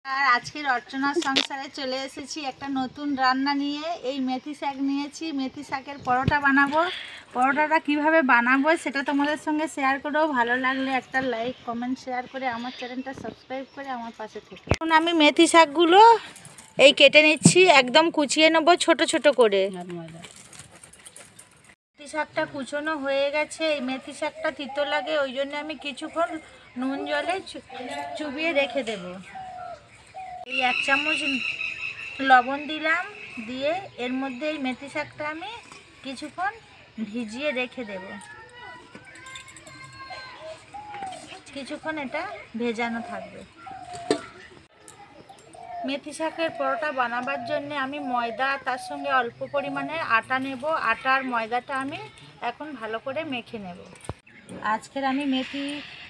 আর আজকের অর্চনার সংসারে চলে এসেছি একটা নতুন রান্না নিয়ে। এই মেথি শাক নিয়েছি, মেথি শাকের পরোটা বানাবো। পরোটাটা কিভাবে বানাবো সেটা তোমাদের সঙ্গে শেয়ার করবো। ভালো লাগলে একটা লাইক কমেন্ট শেয়ার করে আমার চ্যানেলটা সাবস্ক্রাইব করে আমার পাশে থেকে। এখন আমি মেথি শাকগুলো এই কেটে নিচ্ছি, একদম কুচিয়ে নেবো ছোট ছোট করে। মেথি শাকটা কুচোনো হয়ে গেছে। এই মেথি শাকটা তিতো লাগে, ওই জন্য আমি কিছুক্ষণ নুন জলে চুবিয়ে রেখে দেবো। এই 1 চামচ লবণ দিলাম, দিয়ে এর মধ্যে এই মেথি শাকটা আমি কিছুক্ষণ ভিজিয়ে রেখে দেব। কিছুক্ষণ এটা ভেজানো থাকবে। মেথি শাকের পরোটা বানাবার জন্য আমি ময়দা তার সঙ্গে অল্প পরিমাণে আটা নেব। আটা আর ময়দাটা আমি এখন ভালো করে মেখে নেব। আজকের আমি মেথি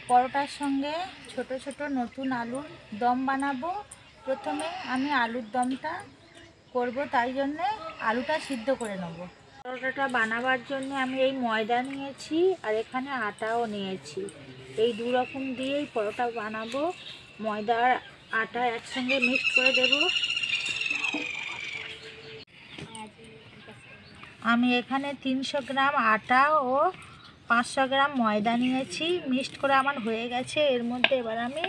পরোটার সঙ্গে ছোট ছোট নতুন আলুর দম বানাবো। প্রথমে আমি আলুর দমটা করব, তাই জন্যে আলুটা সিদ্ধ করে নেব। পরোটাটা বানাবার জন্য আমি এই ময়দা নিয়েছি আর এখানে আটাও নিয়েছি। এই দু রকম দিয়েই পরোটা বানাবো। ময়দা আর আটা একসঙ্গে মিক্স করে দেব। আমি এখানে 300 গ্রাম আটা ও 500 গ্রাম ময়দা নিয়েছি, মিক্সড করে আমার হয়ে গেছে। এর মধ্যে এবার আমি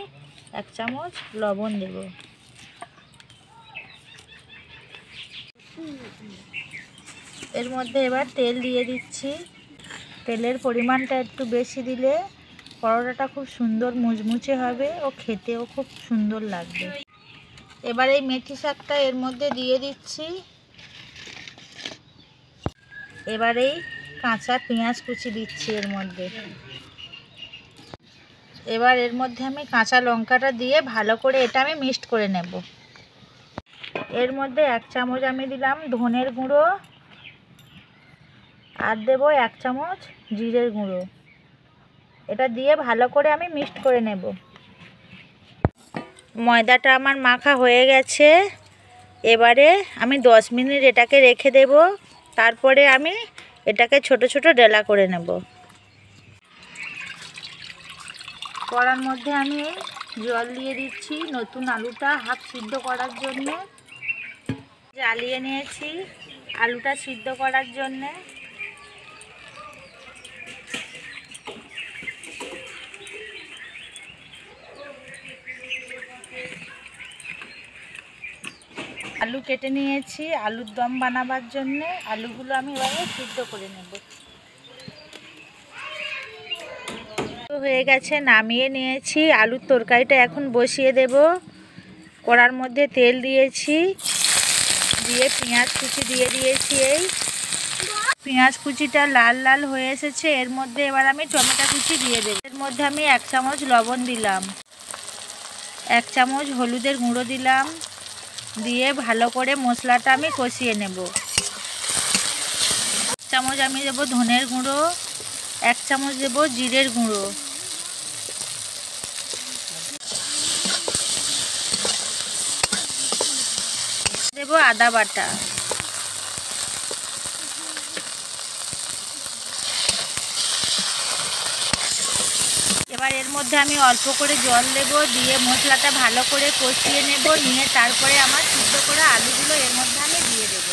1 চামচ লবণ দেব। এর মধ্যে এবার তেল দিয়ে দিচ্ছি। তেলের পরিমাণটা একটু বেশি দিলে পরোটাটা খুব সুন্দর মুচমুচে হবে ও খেতেও খুব সুন্দর লাগবে। এবার এই মেথি শাকটা এর মধ্যে দিয়ে দিচ্ছি। এবার এই কাঁচা পেঁয়াজ কুচি দিচ্ছি এর মধ্যে। এবার এর মধ্যে আমি কাঁচা লঙ্কাটা দিয়ে ভালো করে এটা আমি মিক্সড করে নেব। এর মধ্যে 1 চামচ আমি দিলাম ধনের গুঁড়ো আর দেব 1 চামচ জিরের গুঁড়ো। এটা দিয়ে ভালো করে আমি মিক্সড করে নেব। ময়দাটা আমার মাখা হয়ে গেছে। এবারে আমি 10 মিনিট এটাকে রেখে দেব। তারপরে আমি এটাকে ছোট ছোট ডেলা করে নেব। কড়ার মধ্যে আমি জল দিয়ে দিচ্ছি নতুন আলুটা হাফ সিদ্ধ করার জন্য। জ্বালিয়ে নিয়েছি আলুটা সিদ্ধ করার জন্য। আলু কেটে নিয়েছি আলুর দম বানাবার জন্য। আলুগুলো আমি এবারে সিদ্ধ করে নেব। হয়ে গেছে, নামিয়ে নিয়েছি। আলুর তরকারিটা এখন বসিয়ে দেব। কড়ার মধ্যে তেল দিয়েছি, দিয়ে পেঁয়াজ কুচি দিয়ে দিয়েছি। এই পেঁয়াজ কুচিটা লাল লাল হয়ে এসেছে। এর মধ্যে এবার আমি টমেটো কুচি দিয়ে দেব। এর মধ্যে আমি 1 চামচ লবণ দিলাম, 1 চামচ হলুদের গুঁড়ো দিলাম, দিয়ে ভালো করে মশলাটা আমি কষিয়ে নেব। 1 চামচ আমি দেব ধনের গুঁড়ো, 1 চামচ দেব জিরের গুঁড়ো, দেব আদা বাটা। এবার এর মধ্যে আমি অল্প করে জল দেব, দিয়ে মশলাটা ভালো করে কষিয়ে নেব। নিয়ে তারপরে আমার সিদ্ধ করা আলুগুলো এর মধ্যে আমি দিয়ে দেব।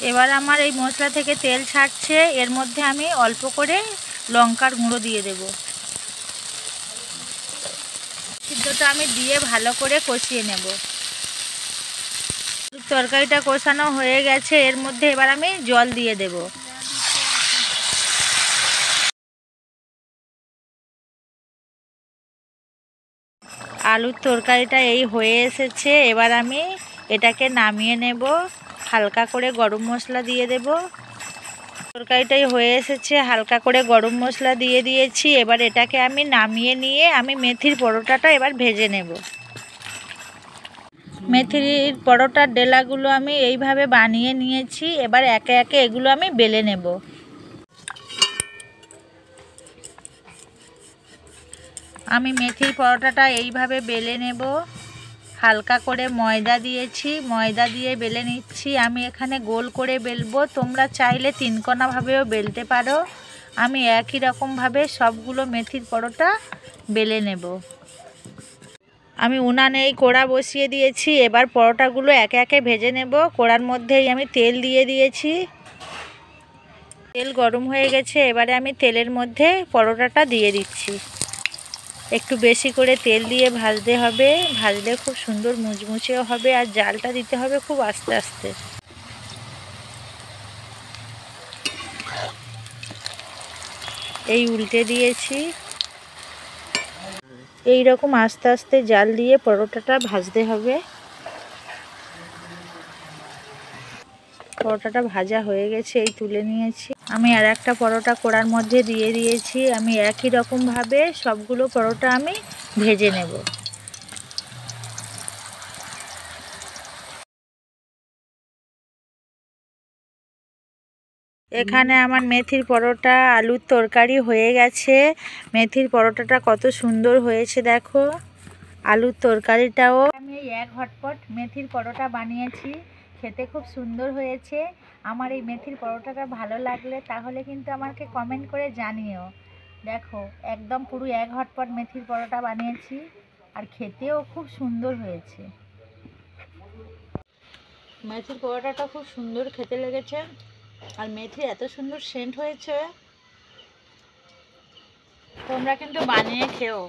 এবার আমার এই মশলা থেকে তেল ছাড়ছে। এর মধ্যে আমি অল্প করে লঙ্কার গুঁড়ো দিয়ে দেব। সিদ্ধটা আমি দিয়ে ভালো করে কষিয়ে নেব। তরকারিটা কষানো হয়ে গেছে। এর মধ্যে এবার আমি জল দিয়ে দেব। আলুর তরকারিটা এই হয়ে এসেছে। এবার আমি এটাকে নামিয়ে নেব। হালকা করে গরম মশলা দিয়ে দেব। তরকারিটাই হয়ে এসেছে, হালকা করে গরম মশলা দিয়ে দিয়েছি। এবার এটাকে আমি নামিয়ে নিয়ে আমি মেথির পরোটাটা এবার ভেজে নেব। মেথির পরোটার ডেলাগুলো আমি এইভাবে বানিয়ে নিয়েছি। এবার একে একে এগুলো আমি বেলে নেব। আমি মেথির পরোটাটা এইভাবে বেলে নেব। হালকা করে ময়দা দিয়েছি, ময়দা দিয়ে বেলে নিচ্ছি। আমি এখানে গোল করে বেলবো, তোমরা চাইলে 3 কোণাভাবেও বেলতে পারো। আমি একই রকমভাবে সবগুলো মেথির পরোটা বেলে নেব। আমি উনানেই কড়া বসিয়ে দিয়েছি। এবার পরোটাগুলো একে একে ভেজে নেব। কড়ার মধ্যেই আমি তেল দিয়ে দিয়েছি। তেল গরম হয়ে গেছে, এবারে আমি তেলের মধ্যে পরোটাটা দিয়ে দিচ্ছি। একটু বেশি করে তেল দিয়ে ভাজতে হবে, ভাজলে খুব সুন্দর মুচমুচেও হবে। আর জালটা দিতে হবে খুব আস্তে আস্তে। এই উল্টে দিয়েছি। এই রকম আস্তে আস্তে জাল দিয়ে পরোটাটা ভাজতে হবে। পরোটাটা ভাজা হয়ে গেছে, এই তুলে নিয়েছি। আমি আর একটা পরোটা কড়ার মধ্যে দিয়ে দিয়েছি। আমি একই রকমভাবে সবগুলো পরোটা আমি ভেজে নেব। এখানে আমার মেথির পরোটা আলুর তরকারি হয়ে গেছে। মেথির পরোটাটা কত সুন্দর হয়েছে দেখো। আলুর তরকারিটাও আমি এই এক হটপট মেথির পরোটা বানিয়েছি। খেতে খুব সুন্দর হয়েছে। আমার এই মেথির পরোটাটা ভালো লাগলে তাহলে কিন্তু আমাকে কমেন্ট করে জানিও। দেখো একদম পুরো এক হটপট মেথির পরোটা বানিয়েছি, আর খেতেও খুব সুন্দর হয়েছে। মেথির পরোটাটা খুব সুন্দর খেতে লেগেছে, আর মেথি এত সুন্দর সেন্ট হয়েছে। তোমরা কিন্তু বানিয়ে খেও।